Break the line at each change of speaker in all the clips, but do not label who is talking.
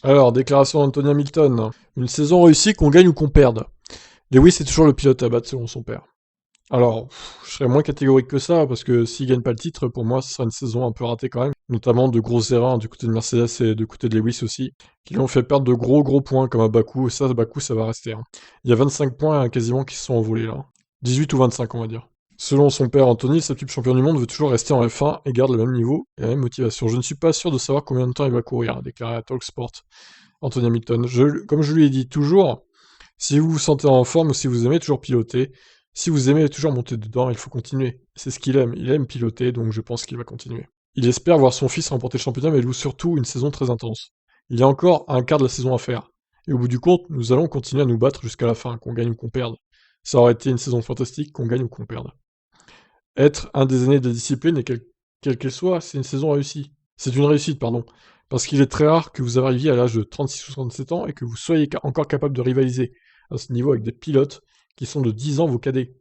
Alors, déclaration d'Anthony Hamilton. Une saison réussie, qu'on gagne ou qu'on perde. Lewis est toujours le pilote à battre selon son père. Alors, je serais moins catégorique que ça, parce que s'il gagne pas le titre, pour moi, ce sera une saison un peu ratée quand même. Notamment de grosses erreurs du côté de Mercedes et du côté de Lewis aussi, qui lui ont fait perdre de gros points, comme à Bakou, et ça, Bakou, ça va rester. Hein. Il y a 25 points quasiment qui se sont envolés là. 18 ou 25, on va dire. Selon son père Anthony, le septuple champion du monde veut toujours rester en F1 et garde le même niveau et la même motivation. Je ne suis pas sûr de savoir combien de temps il va courir, a déclaré à Talksport Anthony Hamilton. Comme je lui ai dit toujours, si vous vous sentez en forme ou si vous aimez toujours piloter, si vous aimez toujours monter dedans, il faut continuer. C'est ce qu'il aime. Il aime piloter, donc je pense qu'il va continuer. Il espère voir son fils remporter le championnat, mais il joue surtout une saison très intense. Il y a encore un quart de la saison à faire. Et au bout du compte, nous allons continuer à nous battre jusqu'à la fin, qu'on gagne ou qu'on perde. Ça aurait été une saison fantastique, qu'on gagne ou qu'on perde. Être un des aînés de la discipline, et quelle qu'elle soit, c'est une saison réussie. C'est une réussite, pardon. Parce qu'il est très rare que vous arriviez à l'âge de 36 ou 37 ans et que vous soyez encore capable de rivaliser à ce niveau avec des pilotes qui sont de 10 ans vos cadets.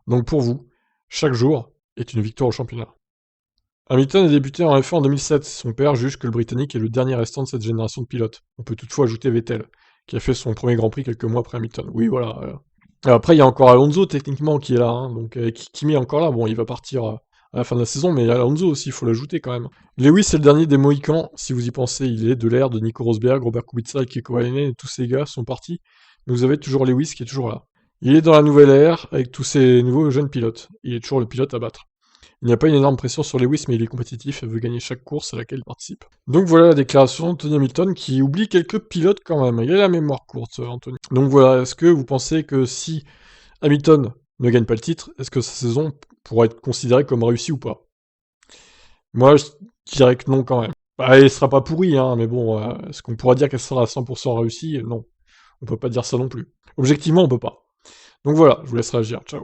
Donc pour vous, chaque jour est une victoire au championnat. Hamilton a débuté en F1 en 2007. Son père juge que le Britannique est le dernier restant de cette génération de pilotes. On peut toutefois ajouter Vettel, qui a fait son premier Grand Prix quelques mois après Hamilton. Oui, voilà. Après, il y a encore Alonso, techniquement, qui est là. Hein, donc, Kimi est encore là. Bon, il va partir à la fin de la saison, mais il y a Alonso aussi, il faut l'ajouter quand même. Lewis, c'est le dernier des Mohicans. Si vous y pensez, il est de l'ère de Nico Rosberg, Robert Kubica et Kiko Häkkinen, et tous ces gars sont partis. Mais vous avez toujours Lewis qui est toujours là. Il est dans la nouvelle ère, avec tous ces nouveaux jeunes pilotes. Il est toujours le pilote à battre. Il n'y a pas une énorme pression sur Lewis, mais il est compétitif et veut gagner chaque course à laquelle il participe. Donc voilà la déclaration d'Anthony Hamilton qui oublie quelques pilotes quand même. Il a la mémoire courte, Anthony. Donc voilà, est-ce que vous pensez que si Hamilton ne gagne pas le titre, est-ce que sa saison pourra être considérée comme réussie ou pas? Moi, je dirais que non quand même. Bah, elle sera pas pourrie, hein, mais bon, est-ce qu'on pourra dire qu'elle sera à 100% réussie? Non. On peut pas dire ça non plus. Objectivement, on peut pas. Donc voilà, je vous laisse réagir. Ciao.